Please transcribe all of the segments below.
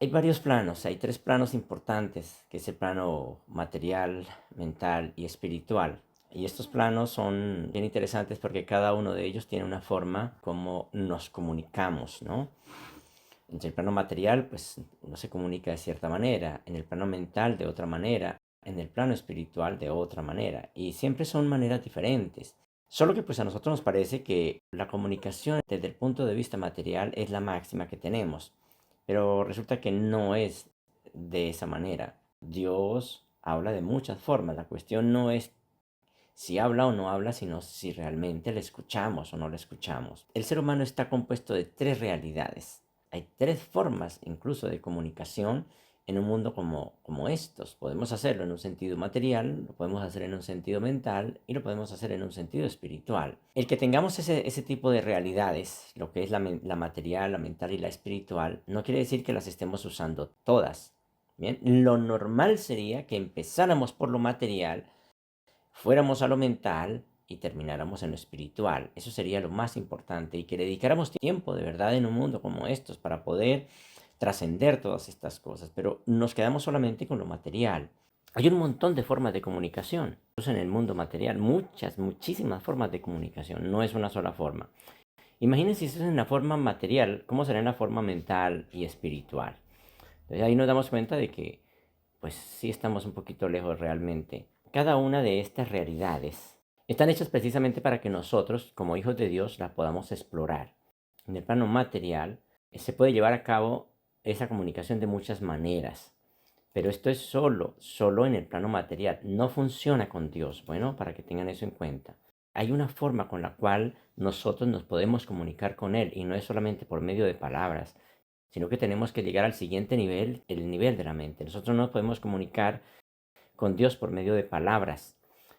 Hay varios planos, hay tres planos importantes, que es el plano material, mental y espiritual. Y estos planos son bien interesantes porque cada uno de ellos tiene una forma como nos comunicamos, ¿no? En el plano material, pues uno se comunica de cierta manera, en el plano mental de otra manera, en el plano espiritual de otra manera. Y siempre son maneras diferentes. Solo que pues a nosotros nos parece que la comunicación desde el punto de vista material es la máxima que tenemos. Pero resulta que no es de esa manera. Dios habla de muchas formas. La cuestión no es si habla o no habla, sino si realmente le escuchamos o no le escuchamos. El ser humano está compuesto de tres realidades. Hay tres formas incluso de comunicación en un mundo como estos. Podemos hacerlo en un sentido material, lo podemos hacer en un sentido mental y lo podemos hacer en un sentido espiritual. El que tengamos ese tipo de realidades, lo que es la material, la mental y la espiritual, no quiere decir que las estemos usando todas. Bien, lo normal sería que empezáramos por lo material, fuéramos a lo mental y termináramos en lo espiritual. Eso sería lo más importante y que dedicáramos tiempo de verdad en un mundo como estos para poder trascender todas estas cosas, pero nos quedamos solamente con lo material. Hay un montón de formas de comunicación, incluso en el mundo material, muchísimas formas de comunicación, no es una sola forma. Imagínense si eso es en la forma material, ¿cómo será en la forma mental y espiritual? Entonces ahí nos damos cuenta de que pues sí estamos un poquito lejos realmente. Cada una de estas realidades están hechas precisamente para que nosotros, como hijos de Dios, las podamos explorar. En el plano material, se puede llevar a cabo esa comunicación de muchas maneras, pero esto es solo en el plano material. No funciona con Dios. Bueno, para que tengan eso en cuenta. Hay una forma con la cual nosotros nos podemos comunicar con Él y no es solamente por medio de palabras, sino que tenemos que llegar al siguiente nivel, el nivel de la mente. Nosotros no podemos comunicar con Dios por medio de palabras,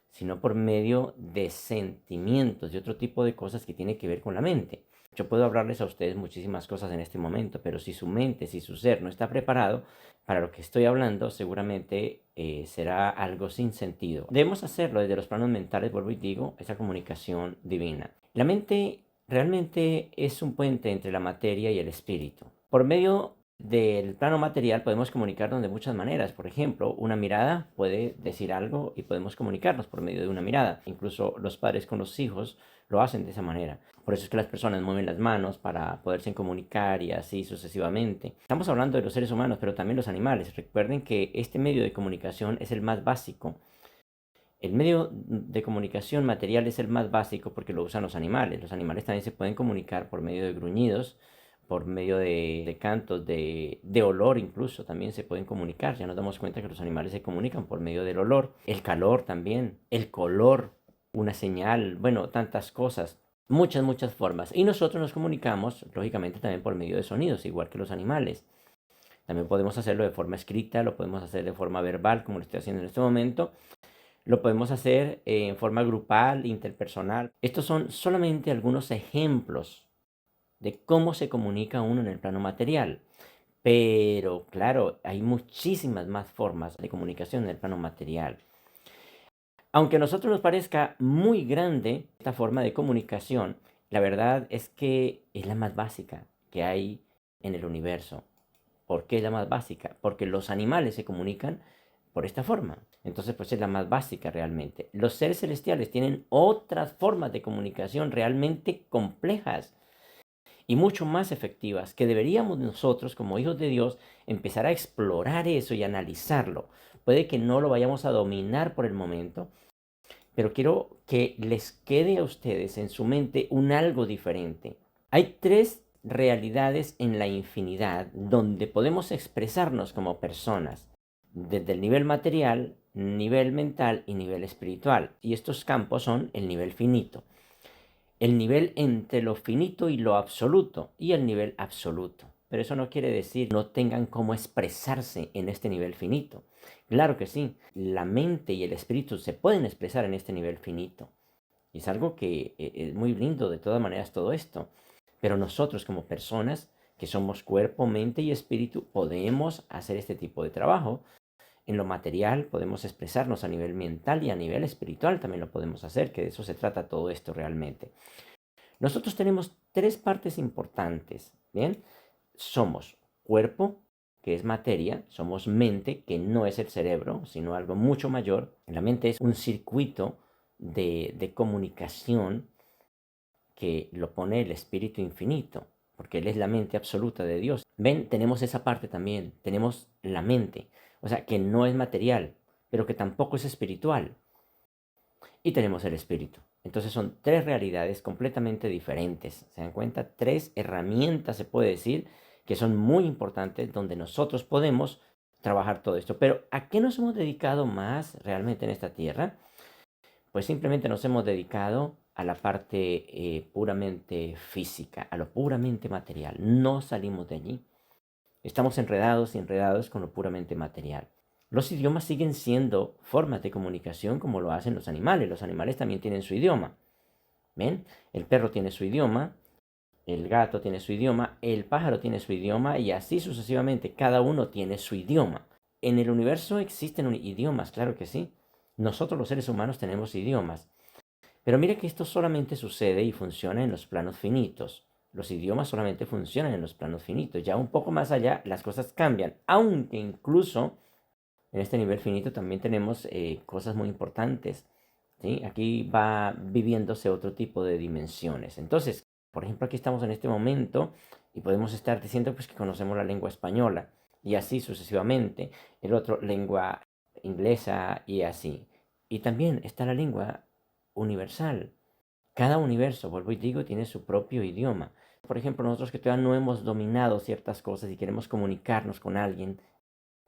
sino por medio de sentimientos, de otro tipo de cosas que tiene que ver con la mente. Yo puedo hablarles a ustedes muchísimas cosas en este momento, pero si su mente, si su ser no está preparado para lo que estoy hablando, seguramente será algo sin sentido. Debemos hacerlo desde los planos mentales, vuelvo y digo, esa comunicación divina. La mente realmente es un puente entre la materia y el espíritu. Por medio del plano material podemos comunicarnos de muchas maneras. Por ejemplo, una mirada puede decir algo y podemos comunicarnos por medio de una mirada. Incluso los padres con los hijos lo hacen de esa manera. Por eso es que las personas mueven las manos para poderse comunicar y así sucesivamente. Estamos hablando de los seres humanos, pero también los animales. Recuerden que este medio de comunicación es el más básico. El medio de comunicación material es el más básico porque lo usan los animales. Los animales también se pueden comunicar por medio de gruñidos, por medio de cantos, de olor incluso, también se pueden comunicar. Ya nos damos cuenta que los animales se comunican por medio del olor, el calor también, el color, una señal, bueno, tantas cosas, muchas formas. Y nosotros nos comunicamos, lógicamente, también por medio de sonidos, igual que los animales. También podemos hacerlo de forma escrita, lo podemos hacer de forma verbal, como lo estoy haciendo en este momento. Lo podemos hacer en forma grupal, interpersonal. Estos son solamente algunos ejemplos de cómo se comunica uno en el plano material. Pero claro, hay muchísimas más formas de comunicación en el plano material. Aunque a nosotros nos parezca muy grande esta forma de comunicación, la verdad es que es la más básica que hay en el universo. ¿Por qué es la más básica? Porque los animales se comunican por esta forma. Entonces, pues es la más básica realmente. Los seres celestiales tienen otras formas de comunicación realmente complejas y mucho más efectivas, que deberíamos nosotros, como hijos de Dios, empezar a explorar eso y analizarlo. Puede que no lo vayamos a dominar por el momento, pero quiero que les quede a ustedes en su mente un algo diferente. Hay tres realidades en la infinidad donde podemos expresarnos como personas, desde el nivel material, nivel mental y nivel espiritual. Y estos campos son el nivel finito, el nivel entre lo finito y lo absoluto y el nivel absoluto. Pero eso no quiere decir no tengan cómo expresarse en este nivel finito. Claro que sí, la mente y el espíritu se pueden expresar en este nivel finito. Y es algo que es muy lindo de todas maneras todo esto. Pero nosotros como personas que somos cuerpo, mente y espíritu podemos hacer este tipo de trabajo. En lo material podemos expresarnos a nivel mental y a nivel espiritual también lo podemos hacer, que de eso se trata todo esto realmente. Nosotros tenemos tres partes importantes, ¿bien? Somos cuerpo, que es materia, somos mente, que no es el cerebro, sino algo mucho mayor. La mente es un circuito de comunicación que lo pone el Espíritu Infinito, porque Él es la mente absoluta de Dios. Ven, tenemos esa parte también, tenemos la mente, o sea, que no es material, pero que tampoco es espiritual. Y tenemos el Espíritu. Entonces son tres realidades completamente diferentes. ¿Se dan cuenta? Tres herramientas, se puede decir, que son muy importantes donde nosotros podemos trabajar todo esto. Pero ¿a qué nos hemos dedicado más realmente en esta tierra? Pues simplemente nos hemos dedicado a la parte puramente física, a lo puramente material. No salimos de allí. Estamos enredados y enredados con lo puramente material. Los idiomas siguen siendo formas de comunicación como lo hacen los animales. Los animales también tienen su idioma. ¿Ven? El perro tiene su idioma, el gato tiene su idioma, el pájaro tiene su idioma y así sucesivamente. Cada uno tiene su idioma. En el universo existen idiomas, claro que sí. Nosotros los seres humanos tenemos idiomas. Pero mire que esto solamente sucede y funciona en los planos finitos. Los idiomas solamente funcionan en los planos finitos. Ya un poco más allá las cosas cambian, aunque incluso en este nivel finito también tenemos cosas muy importantes. ¿Sí? Aquí va viviéndose otro tipo de dimensiones. Entonces, por ejemplo, aquí estamos en este momento y podemos estar diciendo pues, que conocemos la lengua española y así sucesivamente. El otro, lengua inglesa y así. Y también está la lengua universal. Cada universo, vuelvo y digo, tiene su propio idioma. Por ejemplo, nosotros que todavía no hemos dominado ciertas cosas y queremos comunicarnos con alguien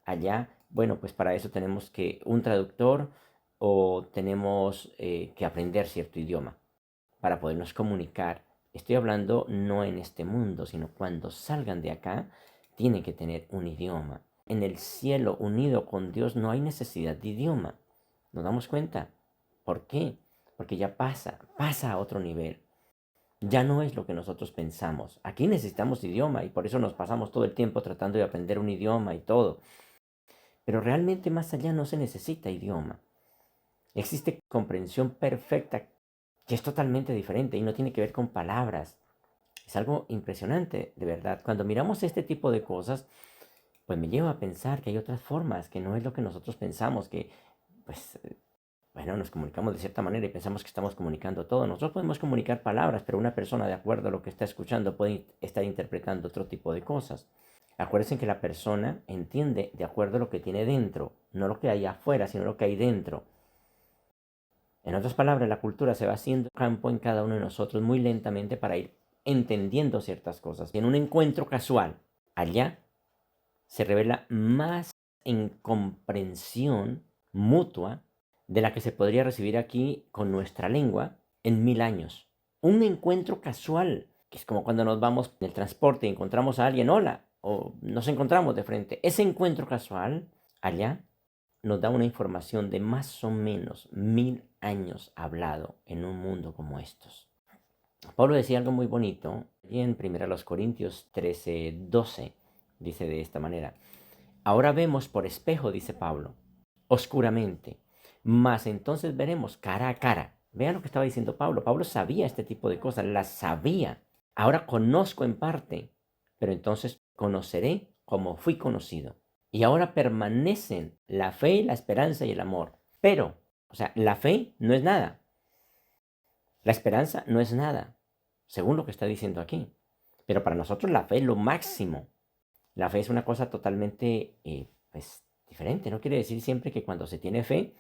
allá, bueno, pues para eso tenemos que un traductor o tenemos que aprender cierto idioma para podernos comunicar. Estoy hablando no en este mundo, sino cuando salgan de acá, tienen que tener un idioma. En el cielo unido con Dios no hay necesidad de idioma. ¿Nos damos cuenta? ¿Por qué? Porque ya pasa a otro nivel. Ya no es lo que nosotros pensamos. Aquí necesitamos idioma y por eso nos pasamos todo el tiempo tratando de aprender un idioma y todo. Pero realmente más allá no se necesita idioma. Existe comprensión perfecta que es totalmente diferente y no tiene que ver con palabras. Es algo impresionante, de verdad. Cuando miramos este tipo de cosas, pues me lleva a pensar que hay otras formas, que no es lo que nosotros pensamos, que pues bueno, nos comunicamos de cierta manera y pensamos que estamos comunicando todo. Nosotros podemos comunicar palabras, pero una persona, de acuerdo a lo que está escuchando, puede estar interpretando otro tipo de cosas. Acuérdense que la persona entiende de acuerdo a lo que tiene dentro, no lo que hay afuera, sino lo que hay dentro. En otras palabras, la cultura se va haciendo campo en cada uno de nosotros muy lentamente para ir entendiendo ciertas cosas. Y en un encuentro casual, allá se revela más en comprensión mutua de la que se podría recibir aquí con nuestra lengua en 1000 años. Un encuentro casual, que es como cuando nos vamos en el transporte y encontramos a alguien, hola, o nos encontramos de frente. Ese encuentro casual allá nos da una información de más o menos 1000 años hablado en un mundo como estos. Pablo decía algo muy bonito y en 1 Corintios 13:12 dice de esta manera: ahora vemos por espejo, dice Pablo, oscuramente, mas entonces veremos cara a cara. Vean lo que estaba diciendo Pablo. Pablo sabía este tipo de cosas, las sabía. Ahora conozco en parte, pero entonces conoceré como fui conocido. Y ahora permanecen la fe, la esperanza y el amor. Pero, o sea, la fe no es nada. La esperanza no es nada, según lo que está diciendo aquí. Pero para nosotros la fe es lo máximo. La fe es una cosa totalmente pues, diferente. No quiere decir siempre que cuando se tiene fe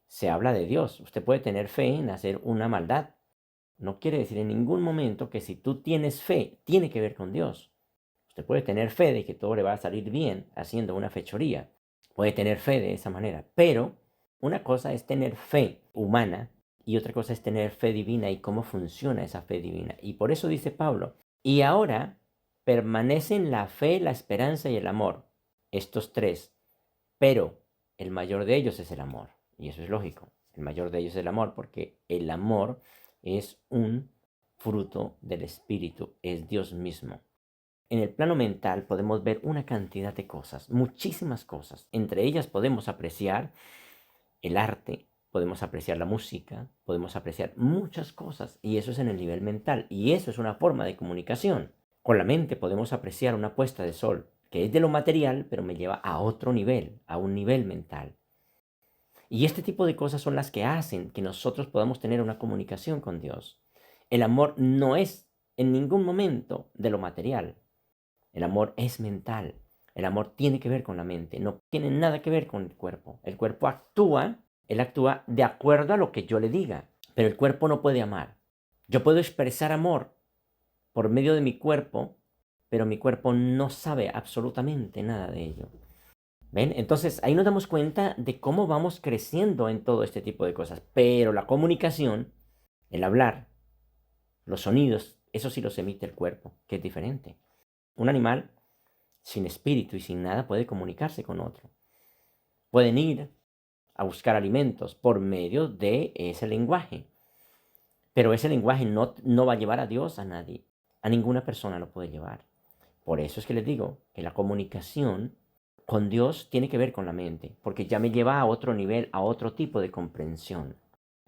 se habla de Dios. Usted puede tener fe en hacer una maldad. No quiere decir en ningún momento que si tú tienes fe, tiene que ver con Dios. Usted puede tener fe de que todo le va a salir bien haciendo una fechoría. Puede tener fe de esa manera. Pero una cosa es tener fe humana y otra cosa es tener fe divina y cómo funciona esa fe divina. Y por eso dice Pablo, y ahora permanecen la fe, la esperanza y el amor. Estos tres. Pero el mayor de ellos es el amor. Y eso es lógico. El mayor de ellos es el amor porque el amor es un fruto del Espíritu, es Dios mismo. En el plano mental podemos ver una cantidad de cosas, muchísimas cosas. Entre ellas podemos apreciar el arte, podemos apreciar la música, podemos apreciar muchas cosas. Y eso es en el nivel mental. Y eso es una forma de comunicación. Con la mente podemos apreciar una puesta de sol. que es de lo material, pero me lleva a otro nivel, a un nivel mental. Y este tipo de cosas son las que hacen que nosotros podamos tener una comunicación con Dios. El amor no es en ningún momento de lo material. El amor es mental. El amor tiene que ver con la mente, no tiene nada que ver con el cuerpo. El cuerpo actúa, él actúa de acuerdo a lo que yo le diga, pero el cuerpo no puede amar. Yo puedo expresar amor por medio de mi cuerpo, pero mi cuerpo no sabe absolutamente nada de ello. ¿Ven? Entonces ahí nos damos cuenta de cómo vamos creciendo en todo este tipo de cosas. Pero la comunicación, el hablar, los sonidos, eso sí los emite el cuerpo, que es diferente. Un animal sin espíritu y sin nada puede comunicarse con otro. Pueden ir a buscar alimentos por medio de ese lenguaje. Pero ese lenguaje no va a llevar a Dios a nadie. A ninguna persona lo puede llevar. Por eso es que les digo que la comunicación con Dios tiene que ver con la mente, porque ya me lleva a otro nivel, a otro tipo de comprensión.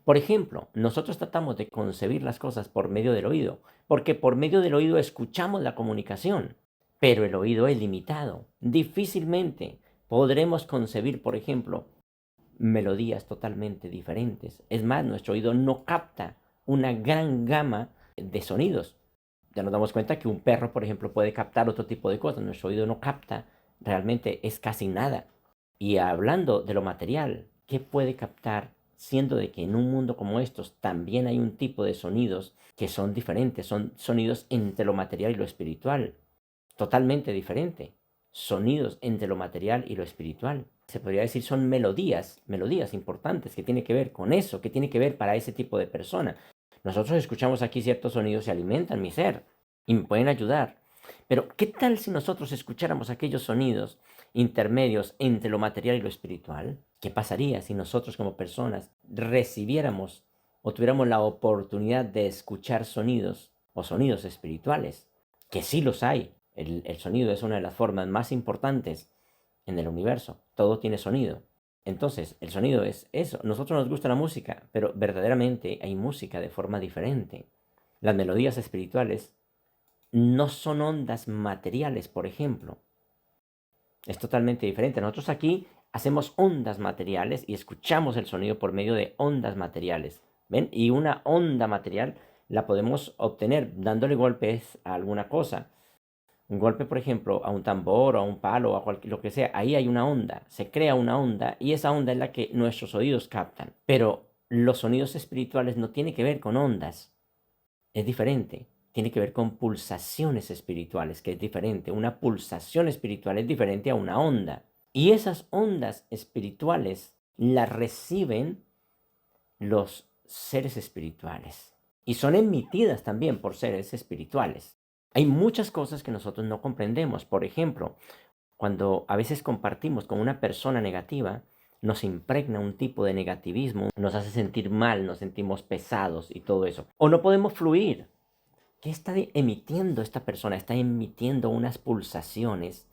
Por ejemplo, nosotros tratamos de concebir las cosas por medio del oído, porque por medio del oído escuchamos la comunicación, pero el oído es limitado. Difícilmente podremos concebir, por ejemplo, melodías totalmente diferentes. Es más, nuestro oído no capta una gran gama de sonidos. Ya nos damos cuenta que un perro, por ejemplo, puede captar otro tipo de cosas. Nuestro oído no capta, realmente es casi nada. Y hablando de lo material, ¿qué puede captar? Siendo de que en un mundo como estos también hay un tipo de sonidos que son diferentes, son sonidos entre lo material y lo espiritual, totalmente diferente. Sonidos entre lo material y lo espiritual. Se podría decir son melodías importantes que tienen que ver con eso, que tiene que ver para ese tipo de persona. Nosotros escuchamos aquí ciertos sonidos y alimentan mi ser y me pueden ayudar. Pero ¿qué tal si nosotros escucháramos aquellos sonidos intermedios entre lo material y lo espiritual? ¿Qué pasaría si nosotros como personas recibiéramos o tuviéramos la oportunidad de escuchar sonidos o sonidos espirituales? Que sí los hay. El sonido es una de las formas más importantes en el universo. Todo tiene sonido. Entonces, el sonido es eso. Nosotros nos gusta la música, pero verdaderamente hay música de forma diferente. Las melodías espirituales no son ondas materiales, por ejemplo. Es totalmente diferente. Nosotros aquí hacemos ondas materiales y escuchamos el sonido por medio de ondas materiales. ¿Ven? Y una onda material la podemos obtener dándole golpes a alguna cosa. Un golpe, por ejemplo, a un tambor o a un palo o a lo que sea, ahí hay una onda, se crea una onda y esa onda es la que nuestros oídos captan. Pero los sonidos espirituales no tienen que ver con ondas, es diferente. Tiene que ver con pulsaciones espirituales, que es diferente. Una pulsación espiritual es diferente a una onda. Y esas ondas espirituales las reciben los seres espirituales. Y son emitidas también por seres espirituales. Hay muchas cosas que nosotros no comprendemos. Por ejemplo, cuando a veces compartimos con una persona negativa, nos impregna un tipo de negativismo, nos hace sentir mal, nos sentimos pesados y todo eso. O no podemos fluir. ¿Qué está emitiendo esta persona? Está emitiendo unas pulsaciones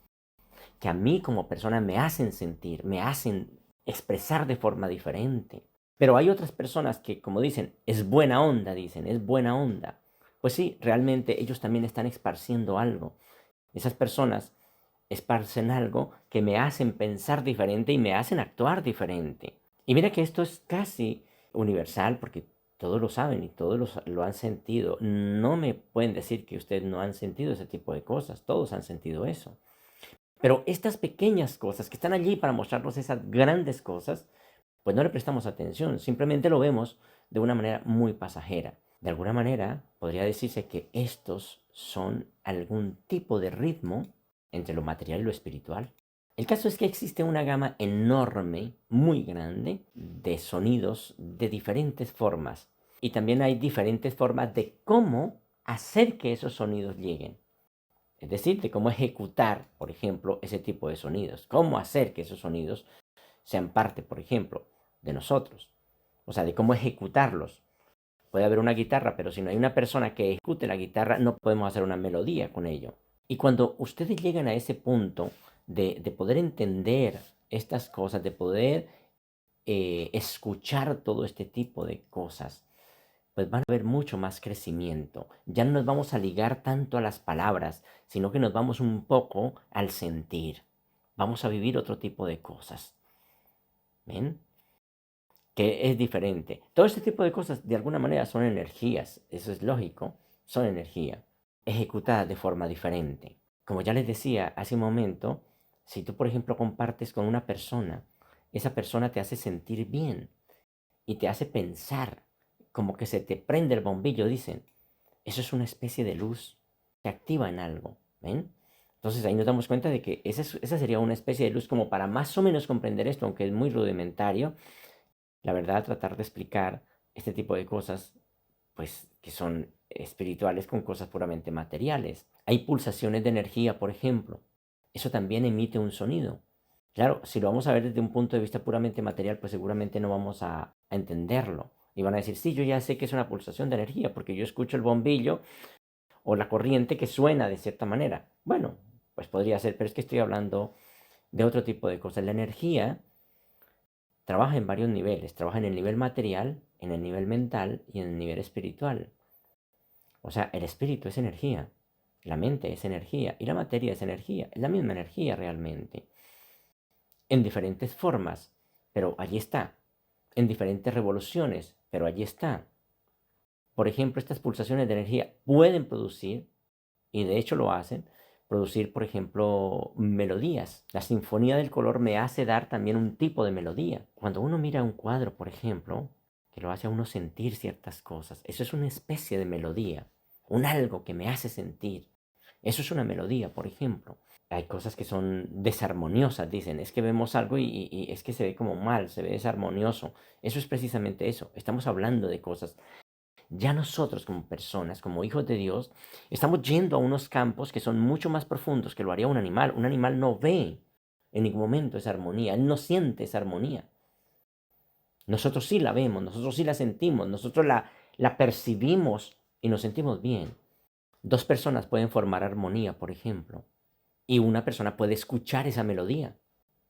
que a mí como persona me hacen sentir, me hacen expresar de forma diferente. Pero hay otras personas que, como dicen, es buena onda, dicen, es buena onda. Pues sí, realmente ellos también están esparciendo algo. Esas personas esparcen algo que me hacen pensar diferente y me hacen actuar diferente. Y mira que esto es casi universal porque todos lo saben y todos lo han sentido. No me pueden decir que ustedes no han sentido ese tipo de cosas. Todos han sentido eso. Pero estas pequeñas cosas que están allí para mostrarnos esas grandes cosas, pues no le prestamos atención. Simplemente lo vemos de una manera muy pasajera. De alguna manera podría decirse que estos son algún tipo de ritmo entre lo material y lo espiritual. El caso es que existe una gama enorme, muy grande, de sonidos de diferentes formas. Y también hay diferentes formas de cómo hacer que esos sonidos lleguen. Es decir, de cómo ejecutar, por ejemplo, ese tipo de sonidos. Cómo hacer que esos sonidos sean parte, por ejemplo, de nosotros. O sea, de cómo ejecutarlos. Puede haber una guitarra, pero si no hay una persona que ejecute la guitarra, no podemos hacer una melodía con ello. Y cuando ustedes llegan a ese punto de poder entender estas cosas, de poder escuchar todo este tipo de cosas, pues van a haber mucho más crecimiento. Ya no nos vamos a ligar tanto a las palabras, sino que nos vamos un poco al sentir. Vamos a vivir otro tipo de cosas. ¿Ven? Que es diferente. Todo este tipo de cosas de alguna manera son energías, eso es lógico, son energía, ejecutadas de forma diferente. Como ya les decía hace un momento, si tú por ejemplo compartes con una persona, esa persona te hace sentir bien y te hace pensar, como que se te prende el bombillo, dicen. Eso es una especie de luz que activa en algo, ¿ven? Entonces ahí nos damos cuenta de que esa sería una especie de luz como para más o menos comprender esto, aunque es muy rudimentario. La verdad, tratar de explicar este tipo de cosas, pues que son espirituales con cosas puramente materiales. Hay pulsaciones de energía, por ejemplo. Eso también emite un sonido. Claro, si lo vamos a ver desde un punto de vista puramente material, pues seguramente no vamos a entenderlo. Y van a decir, sí, yo ya sé que es una pulsación de energía, porque yo escucho el bombillo o la corriente que suena de cierta manera. Bueno, pues podría ser, pero es que estoy hablando de otro tipo de cosas. La energía trabaja en varios niveles. Trabaja en el nivel material, en el nivel mental y en el nivel espiritual. O sea, el espíritu es energía, la mente es energía y la materia es energía. Es la misma energía realmente. En diferentes formas, pero allí está. En diferentes revoluciones, pero allí está. Por ejemplo, estas pulsaciones de energía pueden producir, y de hecho lo hacen, producir, por ejemplo, melodías. La sinfonía del color me hace dar también un tipo de melodía. Cuando uno mira un cuadro, por ejemplo, que lo hace a uno sentir ciertas cosas, eso es una especie de melodía, un algo que me hace sentir. Eso es una melodía, por ejemplo. Hay cosas que son desarmoniosas, dicen, es que vemos algo y es que se ve como mal, se ve desarmonioso. Eso es precisamente eso. Estamos hablando de cosas. Ya nosotros como personas, como hijos de Dios, estamos yendo a unos campos que son mucho más profundos que lo haría un animal. Un animal no ve en ningún momento esa armonía, él no siente esa armonía. Nosotros sí la vemos, nosotros sí la sentimos, nosotros la percibimos y nos sentimos bien. Dos personas pueden formar armonía, por ejemplo, y una persona puede escuchar esa melodía.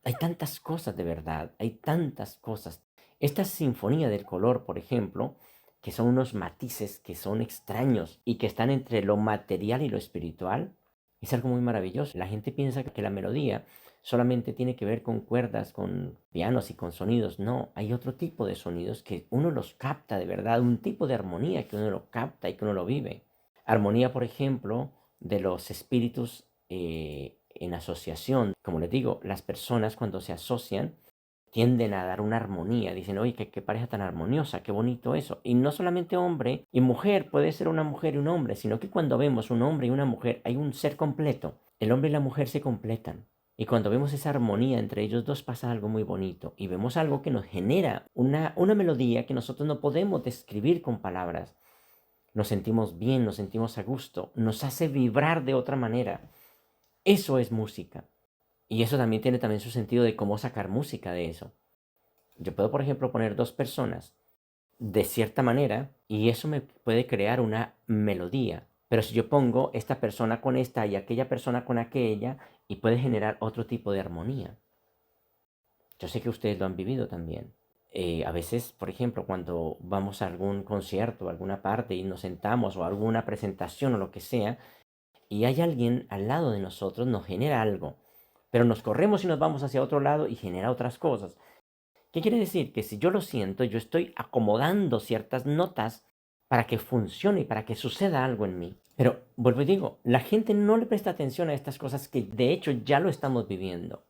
Hay tantas cosas de verdad, hay tantas cosas. Esta sinfonía del color, por ejemplo, que son unos matices que son extraños y que están entre lo material y lo espiritual, es algo muy maravilloso. La gente piensa que la melodía solamente tiene que ver con cuerdas, con pianos y con sonidos. No, hay otro tipo de sonidos que uno los capta de verdad, un tipo de armonía que uno lo capta y que uno lo vive. Armonía, por ejemplo, de los espíritus en asociación. Como les digo, las personas cuando se asocian tienden a dar una armonía. Dicen, oye, qué pareja tan armoniosa, qué bonito eso. Y no solamente hombre y mujer, puede ser una mujer y un hombre, sino que cuando vemos un hombre y una mujer hay un ser completo. El hombre y la mujer se completan. Y cuando vemos esa armonía entre ellos dos pasa algo muy bonito. Y vemos algo que nos genera una melodía que nosotros no podemos describir con palabras. Nos sentimos bien, nos sentimos a gusto, nos hace vibrar de otra manera. Eso es música. Y eso también tiene también su sentido de cómo sacar música de eso. Yo puedo, por ejemplo, poner dos personas de cierta manera y eso me puede crear una melodía. Pero si yo pongo esta persona con esta y aquella persona con aquella, y puede generar otro tipo de armonía. Yo sé que ustedes lo han vivido también. A veces, por ejemplo, cuando vamos a algún concierto, a alguna parte y nos sentamos o a alguna presentación o lo que sea, y hay alguien al lado de nosotros, nos genera algo. Pero nos corremos y nos vamos hacia otro lado y genera otras cosas. ¿Qué quiere decir? Que si yo lo siento, yo estoy acomodando ciertas notas para que funcione y para que suceda algo en mí. Pero vuelvo y digo, la gente no le presta atención a estas cosas que de hecho ya lo estamos viviendo.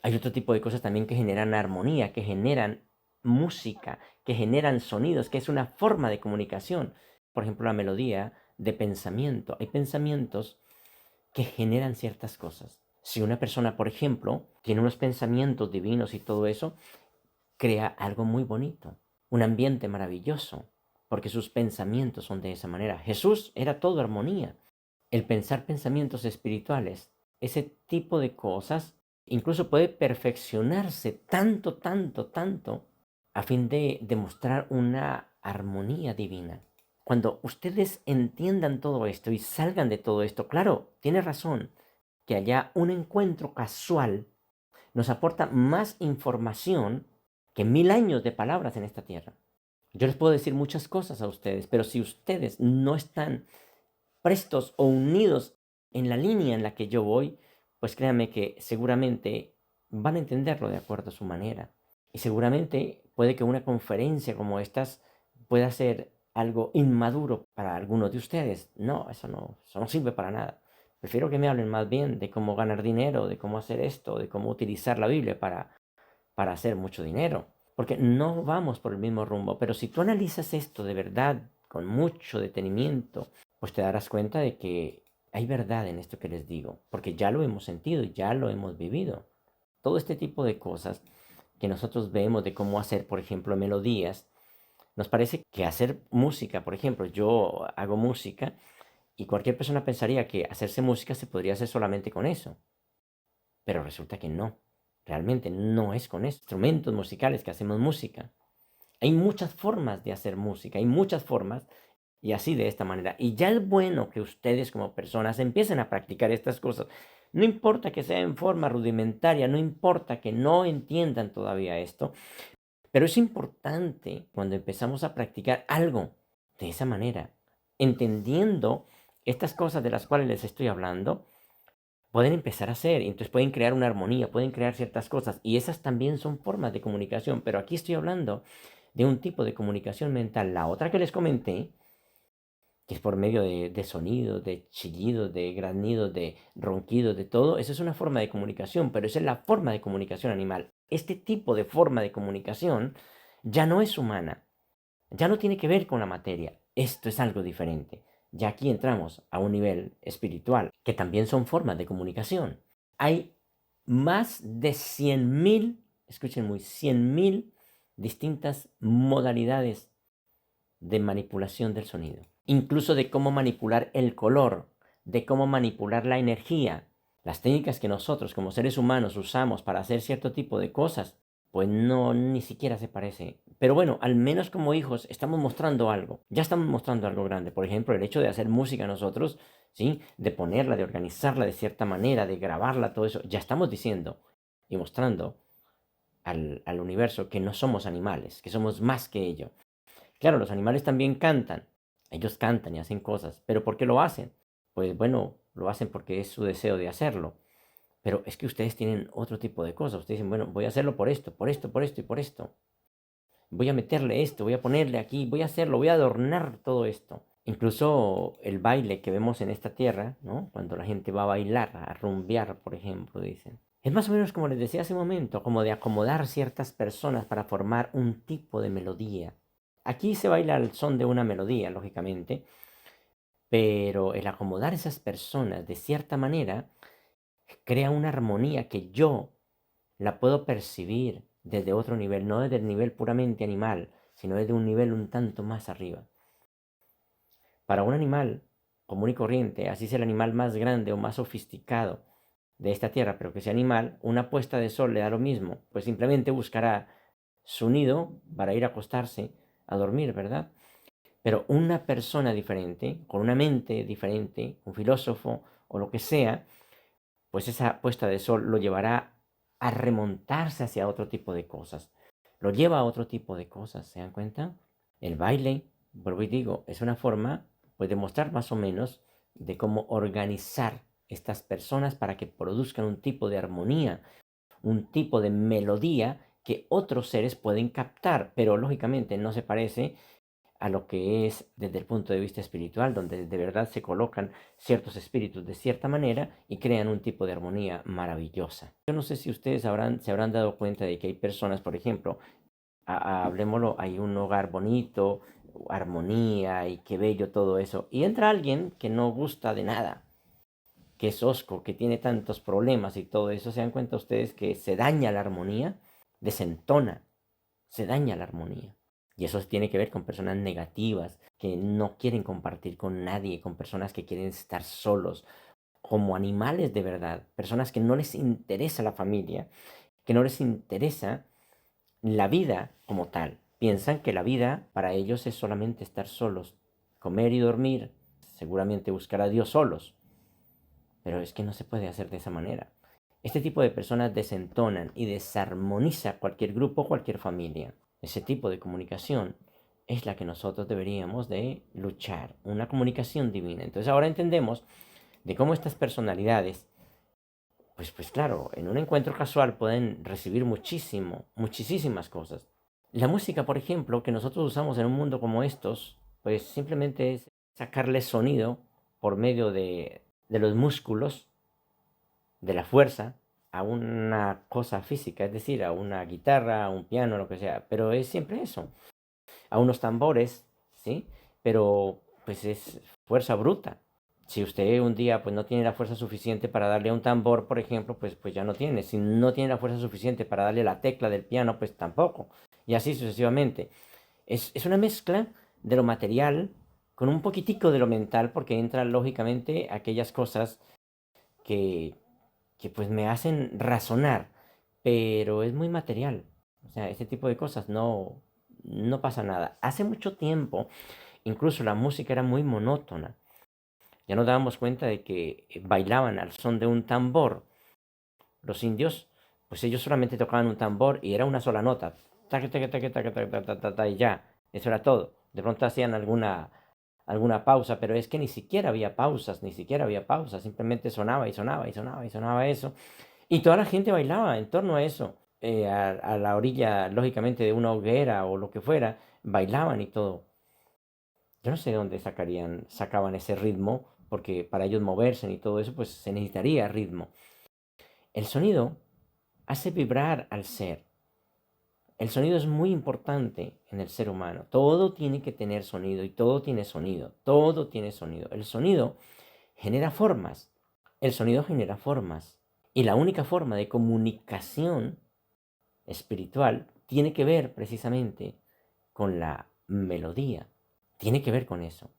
Hay otro tipo de cosas también que generan armonía, que generan música, que generan sonidos, que es una forma de comunicación. Por ejemplo, la melodía de pensamiento. Hay pensamientos que generan ciertas cosas. Si una persona, por ejemplo, tiene unos pensamientos divinos y todo eso, crea algo muy bonito, un ambiente maravilloso, porque sus pensamientos son de esa manera. Jesús era todo armonía. El pensar pensamientos espirituales, ese tipo de cosas, incluso puede perfeccionarse tanto, tanto, tanto, a fin de demostrar una armonía divina. Cuando ustedes entiendan todo esto y salgan de todo esto, claro, tiene razón, que haya un encuentro casual nos aporta más información que 1000 años de palabras en esta tierra. Yo les puedo decir muchas cosas a ustedes, pero si ustedes no están prestos o unidos en la línea en la que yo voy, pues créanme que seguramente van a entenderlo de acuerdo a su manera. Y seguramente puede que una conferencia como estas pueda ser algo inmaduro para algunos de ustedes. No, eso no sirve para nada. Prefiero que me hablen más bien de cómo ganar dinero, de cómo hacer esto, de cómo utilizar la Biblia para hacer mucho dinero. Porque no vamos por el mismo rumbo. Pero si tú analizas esto de verdad, con mucho detenimiento, pues te darás cuenta de que hay verdad en esto que les digo. Porque ya lo hemos sentido y ya lo hemos vivido. Todo este tipo de cosas que nosotros vemos de cómo hacer, por ejemplo, melodías, nos parece que hacer música, por ejemplo, yo hago música y cualquier persona pensaría que hacerse música se podría hacer solamente con eso. Pero resulta que no. Realmente no es con instrumentos musicales que hacemos música. Hay muchas formas de hacer música, hay muchas formas y así de esta manera. Y ya es bueno que ustedes como personas empiecen a practicar estas cosas. No importa que sea en forma rudimentaria, no importa que no entiendan todavía esto, pero es importante cuando empezamos a practicar algo de esa manera, entendiendo estas cosas de las cuales les estoy hablando, pueden empezar a hacer, y entonces pueden crear una armonía, pueden crear ciertas cosas, y esas también son formas de comunicación, pero aquí estoy hablando de un tipo de comunicación mental. La otra que les comenté, que es por medio de sonidos, de chillidos, de granidos, de ronquidos, de todo, eso es una forma de comunicación, pero esa es la forma de comunicación animal. Este tipo de forma de comunicación ya no es humana, ya no tiene que ver con la materia, esto es algo diferente. Ya aquí entramos a un nivel espiritual, que también son formas de comunicación. Hay más de 100.000, escuchen muy, 100.000 distintas modalidades de manipulación del sonido. Incluso de cómo manipular el color, de cómo manipular la energía. Las técnicas que nosotros como seres humanos usamos para hacer cierto tipo de cosas, pues no, ni siquiera se parece. Pero bueno, al menos como hijos estamos mostrando algo. Ya estamos mostrando algo grande. Por ejemplo, el hecho de hacer música nosotros, ¿sí? De ponerla, de organizarla de cierta manera, de grabarla, todo eso. Ya estamos diciendo y mostrando al universo que no somos animales, que somos más que ello. Claro, los animales también cantan. Ellos cantan y hacen cosas. ¿Pero por qué lo hacen? Pues bueno, lo hacen porque es su deseo de hacerlo. Pero es que ustedes tienen otro tipo de cosas. Ustedes dicen, bueno, voy a hacerlo por esto, por esto, por esto y por esto. Voy a meterle esto, voy a ponerle aquí, voy a hacerlo, voy a adornar todo esto. Incluso el baile que vemos en esta tierra, ¿no? Cuando la gente va a bailar, a rumbear, por ejemplo, dicen. Es más o menos como les decía hace un momento, como de acomodar ciertas personas para formar un tipo de melodía. Aquí se baila al son de una melodía, lógicamente, pero el acomodar esas personas de cierta manera crea una armonía que yo la puedo percibir desde otro nivel, no desde el nivel puramente animal, sino desde un nivel un tanto más arriba. Para un animal común y corriente, así sea el animal más grande o más sofisticado de esta tierra, pero que sea animal, una puesta de sol le da lo mismo, pues simplemente buscará su nido para ir a acostarse a dormir, ¿verdad? Pero una persona diferente, con una mente diferente, un filósofo o lo que sea, pues esa puesta de sol lo llevará a remontarse hacia otro tipo de cosas. Lo lleva a otro tipo de cosas, ¿se dan cuenta? El baile, vuelvo y digo, es una forma pues, de mostrar más o menos de cómo organizar estas personas para que produzcan un tipo de armonía, un tipo de melodía que otros seres pueden captar, pero lógicamente no se parece a lo que es desde el punto de vista espiritual, donde de verdad se colocan ciertos espíritus de cierta manera y crean un tipo de armonía maravillosa. Yo no sé si ustedes se habrán dado cuenta de que hay personas, por ejemplo, hablemoslo, hay un hogar bonito, armonía y qué bello todo eso, y entra alguien que no gusta de nada, que es hosco, que tiene tantos problemas y todo eso, se dan cuenta ustedes que se daña la armonía, desentona, se daña la armonía. Y eso tiene que ver con personas negativas, que no quieren compartir con nadie, con personas que quieren estar solos, como animales de verdad, personas que no les interesa la familia, que no les interesa la vida como tal. Piensan que la vida para ellos es solamente estar solos, comer y dormir, seguramente buscar a Dios solos. Pero es que no se puede hacer de esa manera. Este tipo de personas desentonan y desarmoniza cualquier grupo, cualquier familia. Ese tipo de comunicación es la que nosotros deberíamos de luchar, una comunicación divina. Entonces ahora entendemos de cómo estas personalidades, pues claro, en un encuentro casual pueden recibir muchísimas cosas. La música, por ejemplo, que nosotros usamos en un mundo como estos, pues simplemente es sacarle sonido por medio de los músculos, de la fuerza, a una cosa física, es decir, a una guitarra, a un piano, lo que sea, pero es siempre eso, a unos tambores, ¿sí? Pero pues es fuerza bruta. Si usted un día pues no tiene la fuerza suficiente para darle a un tambor, por ejemplo, pues ya no tiene. Si no tiene la fuerza suficiente para darle la tecla del piano, pues tampoco. Y así sucesivamente. Es una mezcla de lo material con un poquitico de lo mental, porque entran lógicamente aquellas cosas que, que pues me hacen razonar, pero es muy material. O sea, ese tipo de cosas no pasa nada. Hace mucho tiempo, incluso la música era muy monótona. Ya nos dábamos cuenta de que bailaban al son de un tambor. Los indios, pues ellos solamente tocaban un tambor y era una sola nota. Taca, taca, taca, taca, taca, taca, taca, taca, y ya, eso era todo. De pronto hacían alguna pausa, pero es que ni siquiera había pausas, ni siquiera había pausas. Simplemente sonaba y sonaba y sonaba y sonaba eso. Y toda la gente bailaba en torno a eso. A la orilla, lógicamente, de una hoguera o lo que fuera, bailaban y todo. Yo no sé de dónde sacaban ese ritmo, porque para ellos moverse y todo eso, pues se necesitaría ritmo. El sonido hace vibrar al ser. El sonido es muy importante en el ser humano. Todo tiene que tener sonido y todo tiene sonido. Todo tiene sonido. El sonido genera formas. El sonido genera formas. Y la única forma de comunicación espiritual tiene que ver precisamente con la melodía. Tiene que ver con eso.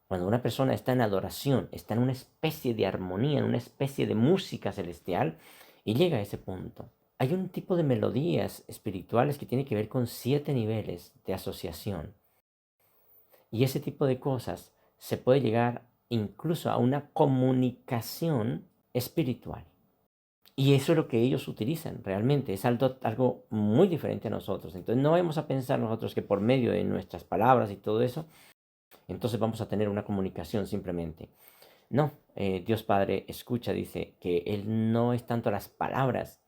Cuando una persona está en adoración, está en una especie de armonía, en una especie de música celestial, y llega a ese punto. Hay un tipo de melodías espirituales que tiene que ver con 7 niveles de asociación. Y ese tipo de cosas se puede llegar incluso a una comunicación espiritual. Y eso es lo que ellos utilizan realmente. Es algo muy diferente a nosotros. Entonces no vamos a pensar nosotros que por medio de nuestras palabras y todo eso, entonces vamos a tener una comunicación simplemente. No, Dios Padre escucha, dice que Él no es tanto las palabras,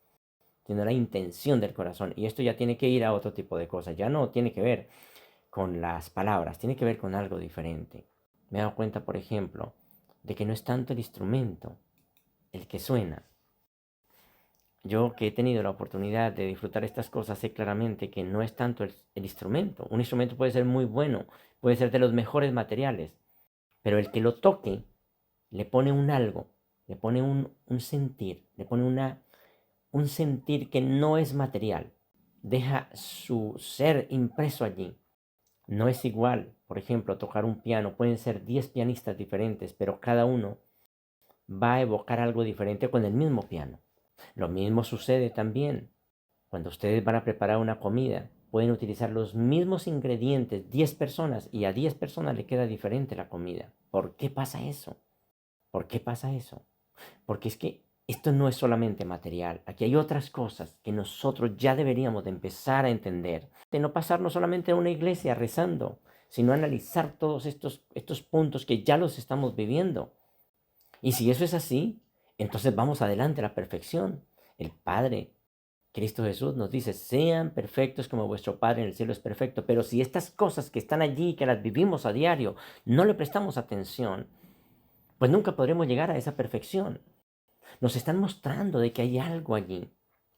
sino la intención del corazón. Y esto ya tiene que ir a otro tipo de cosas. Ya no tiene que ver con las palabras, tiene que ver con algo diferente. Me he dado cuenta, por ejemplo, de que no es tanto el instrumento el que suena. Yo que he tenido la oportunidad de disfrutar estas cosas, sé claramente que no es tanto el instrumento. Un instrumento puede ser muy bueno, puede ser de los mejores materiales, pero el que lo toque le pone un algo, le pone un sentir, le pone un sentir que no es material. Deja su ser impreso allí. No es igual, por ejemplo, tocar un piano. Pueden ser 10 pianistas diferentes, pero cada uno va a evocar algo diferente con el mismo piano. Lo mismo sucede también cuando ustedes van a preparar una comida. Pueden utilizar los mismos ingredientes, 10 personas, y a 10 personas le queda diferente la comida. ¿Por qué pasa eso? ¿Por qué pasa eso? Porque es que esto no es solamente material. Aquí hay otras cosas que nosotros ya deberíamos de empezar a entender. De no pasarnos solamente a una iglesia rezando, sino analizar todos estos puntos que ya los estamos viviendo. Y si eso es así, entonces vamos adelante a la perfección. El Padre, Cristo Jesús, nos dice, sean perfectos como vuestro Padre en el cielo es perfecto. Pero si estas cosas que están allí, que las vivimos a diario, no le prestamos atención, pues nunca podremos llegar a esa perfección. Nos están mostrando de que hay algo allí.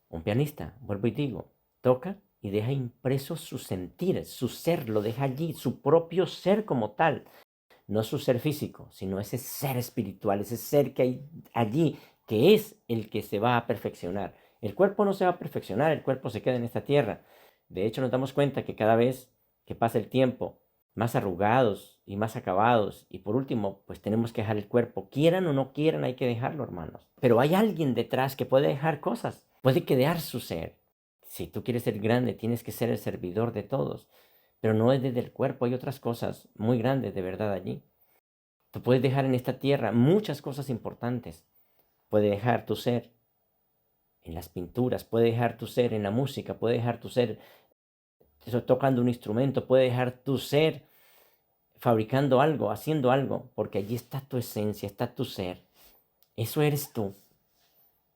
Un pianista, vuelvo y digo, toca y deja impreso su sentir, su ser, lo deja allí, su propio ser como tal. No su ser físico, sino ese ser espiritual, ese ser que hay allí, que es el que se va a perfeccionar. El cuerpo no se va a perfeccionar, el cuerpo se queda en esta tierra. De hecho, nos damos cuenta que cada vez que pasa el tiempo, más arrugados y más acabados. Y por último, pues tenemos que dejar el cuerpo. Quieran o no quieran, hay que dejarlo, hermanos. Pero hay alguien detrás que puede dejar cosas. Puede quedar su ser. Si tú quieres ser grande, tienes que ser el servidor de todos. Pero no es desde el cuerpo, hay otras cosas muy grandes de verdad allí. Tú puedes dejar en esta tierra muchas cosas importantes. Puedes dejar tu ser en las pinturas, puedes dejar tu ser en la música, puedes dejar tu ser tocando un instrumento, puede dejar tu ser fabricando algo, haciendo algo, porque allí está tu esencia, está tu ser. Eso eres tú,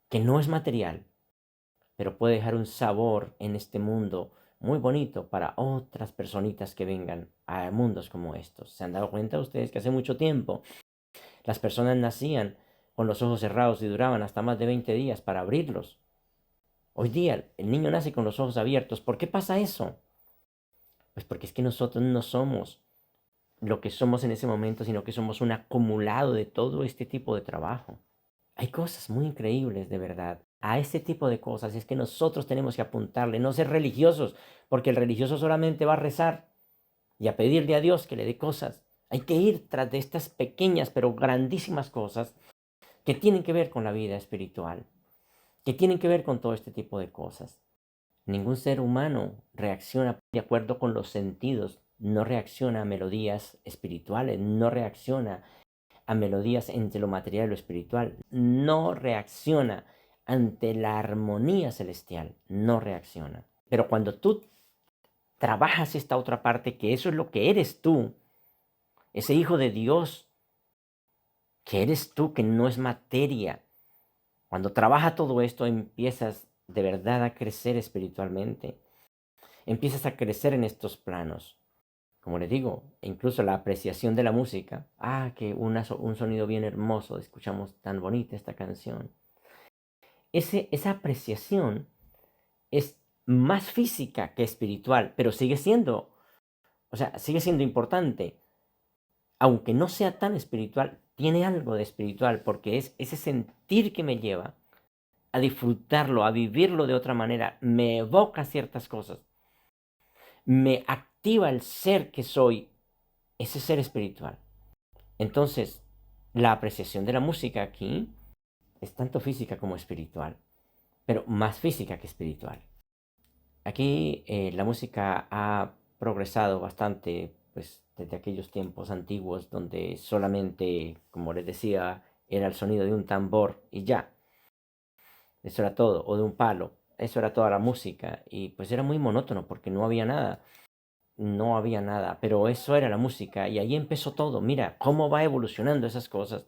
que no es material, pero puede dejar un sabor en este mundo muy bonito para otras personitas que vengan a mundos como estos. ¿Se han dado cuenta ustedes que hace mucho tiempo las personas nacían con los ojos cerrados y duraban hasta más de 20 días para abrirlos? Hoy día el niño nace con los ojos abiertos. ¿Por qué pasa eso? Pues porque es que nosotros no somos lo que somos en ese momento, sino que somos un acumulado de todo este tipo de trabajo. Hay cosas muy increíbles, de verdad. A ese tipo de cosas es que nosotros tenemos que apuntarle, no ser religiosos, porque el religioso solamente va a rezar y a pedirle a Dios que le dé cosas. Hay que ir tras de estas pequeñas pero grandísimas cosas que tienen que ver con la vida espiritual, que tienen que ver con todo este tipo de cosas. Ningún ser humano reacciona de acuerdo con los sentidos, no reacciona a melodías espirituales, no reacciona a melodías entre lo material y lo espiritual, no reacciona ante la armonía celestial, no reacciona. Pero cuando tú trabajas esta otra parte, que eso es lo que eres tú, ese hijo de Dios, que eres tú, que no es materia, cuando trabaja todo esto empiezas de verdad a crecer espiritualmente, empiezas a crecer en estos planos. Como les digo, incluso la apreciación de la música. Que un sonido bien hermoso, escuchamos tan bonita esta canción. Esa apreciación es más física que espiritual, pero sigue siendo, sigue siendo importante. Aunque no sea tan espiritual, tiene algo de espiritual, porque es ese sentir que me lleva a disfrutarlo, a vivirlo de otra manera, me evoca ciertas cosas, me activa el ser que soy, ese ser espiritual. Entonces, la apreciación de la música aquí es tanto física como espiritual, pero más física que espiritual. Aquí la música ha progresado bastante, pues desde aquellos tiempos antiguos donde solamente, como les decía, era el sonido de un tambor y ya. Eso era todo, o de un palo. Eso era toda la música y pues era muy monótono porque no había nada. No había nada, pero eso era la música y ahí empezó todo. Mira cómo va evolucionando esas cosas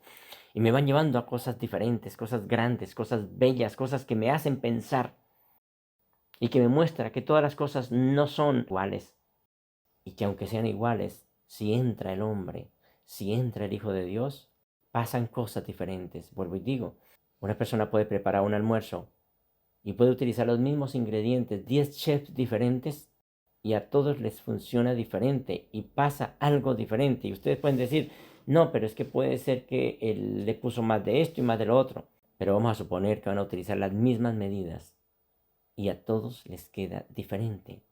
y me van llevando a cosas diferentes, cosas grandes, cosas bellas, cosas que me hacen pensar y que me muestra que todas las cosas no son iguales y que aunque sean iguales, si entra el hombre, si entra el Hijo de Dios, pasan cosas diferentes. Vuelvo y digo, una persona puede preparar un almuerzo y puede utilizar los mismos ingredientes, 10 chefs diferentes, y a todos les funciona diferente y pasa algo diferente. Y ustedes pueden decir, no, pero es que puede ser que él le puso más de esto y más de lo otro. Pero vamos a suponer que van a utilizar las mismas medidas y a todos les queda diferente.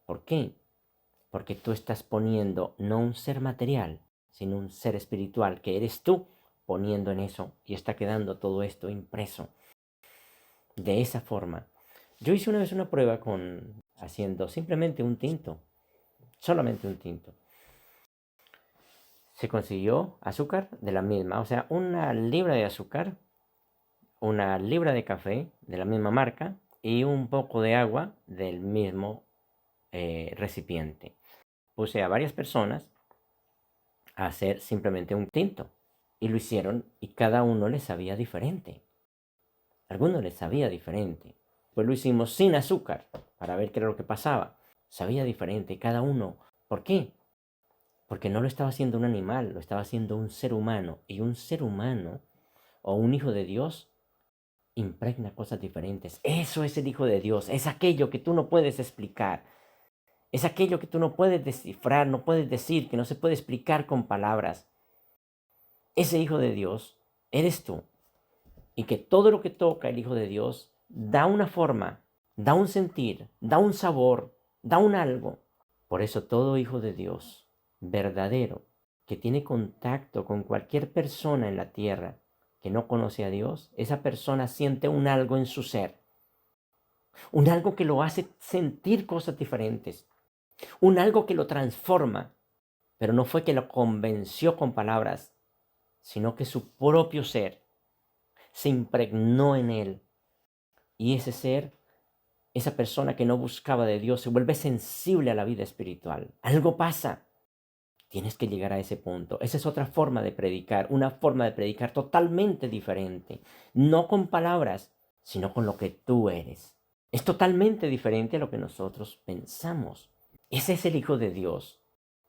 ¿Por qué? Porque tú estás poniendo no un ser material, sino un ser espiritual, que eres tú poniendo en eso y está quedando todo esto impreso. De esa forma. Yo hice una vez una prueba haciendo simplemente un tinto, solamente un tinto. Se consiguió azúcar de la misma, o sea, una libra de azúcar, una libra de café de la misma marca y un poco de agua del mismo recipiente. Puse a varias personas a hacer simplemente un tinto y lo hicieron y cada uno les sabía diferente. Algunos les sabía diferente. Pues lo hicimos sin azúcar para ver qué era lo que pasaba. Sabía diferente cada uno. ¿Por qué? Porque no lo estaba haciendo un animal, lo estaba haciendo un ser humano. Y un ser humano o un hijo de Dios impregna cosas diferentes. Eso es el Hijo de Dios. Es aquello que tú no puedes explicar. Es aquello que tú no puedes descifrar, no puedes decir, que no se puede explicar con palabras. Ese Hijo de Dios eres tú. Y que todo lo que toca el Hijo de Dios da una forma, da un sentir, da un sabor, da un algo. Por eso todo Hijo de Dios verdadero que tiene contacto con cualquier persona en la tierra que no conoce a Dios, esa persona siente un algo en su ser, un algo que lo hace sentir cosas diferentes, un algo que lo transforma, pero no fue que lo convenció con palabras, sino que su propio ser se impregnó en él. Y ese ser esa persona que no buscaba de Dios se vuelve sensible a la vida espiritual. Algo pasa. Tienes que llegar a ese punto. Esa es otra forma de predicar, una forma de predicar totalmente diferente. No con palabras, sino con lo que tú eres. Es totalmente diferente a lo que nosotros pensamos. Ese es el Hijo de Dios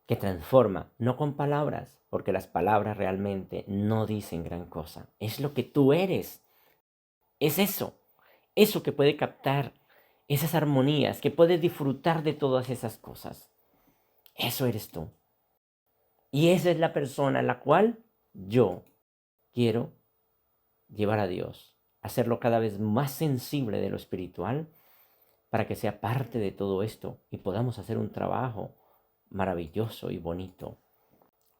que transforma, no con palabras, porque las palabras realmente no dicen gran cosa. Es lo que tú eres. Es eso que puede captar esas armonías, que puede disfrutar de todas esas cosas. Eso eres tú. Y esa es la persona a la cual yo quiero llevar a Dios, hacerlo cada vez más sensible de lo espiritual para que sea parte de todo esto y podamos hacer un trabajo maravilloso y bonito.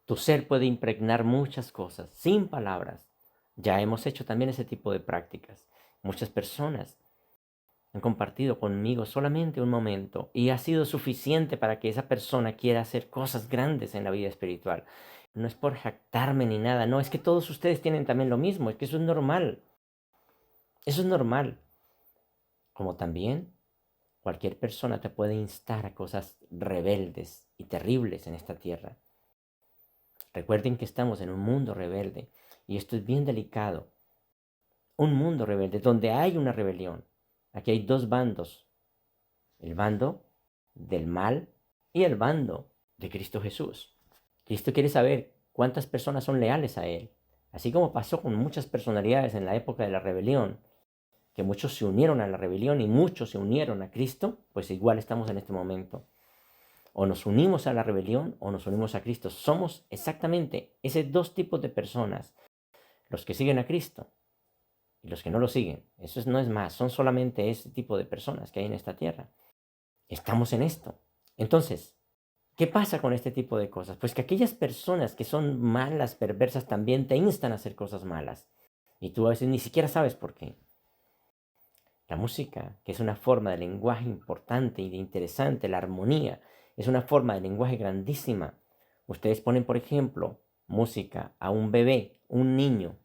Tu ser puede impregnar muchas cosas sin palabras. Ya hemos hecho también ese tipo de prácticas. Muchas personas han compartido conmigo solamente un momento y ha sido suficiente para que esa persona quiera hacer cosas grandes en la vida espiritual. No es por jactarme ni nada, no, es que todos ustedes tienen también lo mismo, es que eso es normal. Eso es normal. Como también cualquier persona te puede instar a cosas rebeldes y terribles en esta tierra. Recuerden que estamos en un mundo rebelde y esto es bien delicado. Un mundo rebelde donde hay una rebelión. Aquí hay dos bandos. El bando del mal y el bando de Cristo Jesús. Cristo quiere saber cuántas personas son leales a Él. Así como pasó con muchas personalidades en la época de la rebelión, que muchos se unieron a la rebelión y muchos se unieron a Cristo, pues igual estamos en este momento. O nos unimos a la rebelión o nos unimos a Cristo. Somos exactamente esos dos tipos de personas. Los que siguen a Cristo y los que no lo siguen. Eso no es más. Son solamente ese tipo de personas que hay en esta tierra. Estamos en esto. Entonces, ¿qué pasa con este tipo de cosas? Pues que aquellas personas que son malas, perversas, también te instan a hacer cosas malas. Y tú a veces ni siquiera sabes por qué. La música, que es una forma de lenguaje importante y de interesante, la armonía, es una forma de lenguaje grandísima. Ustedes ponen, por ejemplo, música a un bebé, un niño,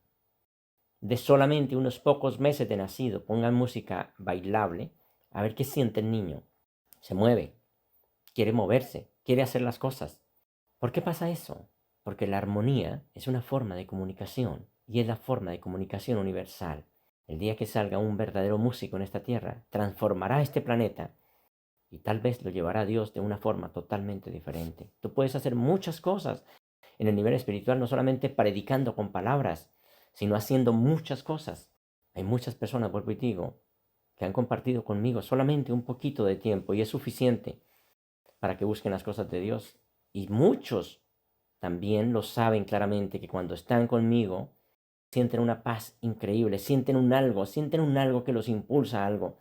de solamente unos pocos meses de nacido, pongan música bailable, a ver qué siente el niño. Se mueve, quiere moverse, quiere hacer las cosas. ¿Por qué pasa eso? Porque la armonía es una forma de comunicación y es la forma de comunicación universal. El día que salga un verdadero músico en esta tierra, transformará este planeta y tal vez lo llevará a Dios de una forma totalmente diferente. Tú puedes hacer muchas cosas en el nivel espiritual, no solamente predicando con palabras, sino haciendo muchas cosas. Hay muchas personas, vuelvo y digo, que han compartido conmigo solamente un poquito de tiempo y es suficiente para que busquen las cosas de Dios. Y muchos también lo saben claramente que cuando están conmigo, sienten una paz increíble, sienten un algo que los impulsa a algo.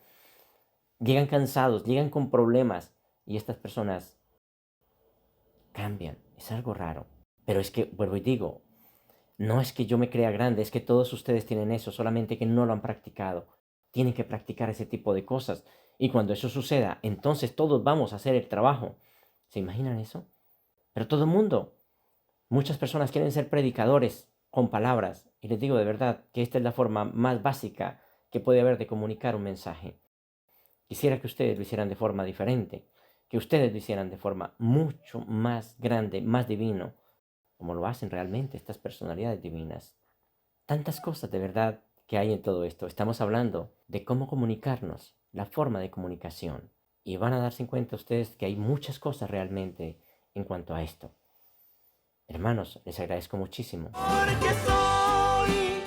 Llegan cansados, llegan con problemas y estas personas cambian. Es algo raro. Pero es que, vuelvo y digo, no es que yo me crea grande, es que todos ustedes tienen eso, solamente que no lo han practicado. Tienen que practicar ese tipo de cosas. Y cuando eso suceda, entonces todos vamos a hacer el trabajo. ¿Se imaginan eso? Pero todo el mundo, muchas personas quieren ser predicadores con palabras. Y les digo de verdad que esta es la forma más básica que puede haber de comunicar un mensaje. Quisiera que ustedes lo hicieran de forma diferente, que ustedes lo hicieran de forma mucho más grande, más divino, como lo hacen realmente estas personalidades divinas. Tantas cosas de verdad que hay en todo esto. Estamos hablando de cómo comunicarnos, la forma de comunicación. Y van a darse cuenta ustedes que hay muchas cosas realmente en cuanto a esto. Hermanos, les agradezco muchísimo. Porque soy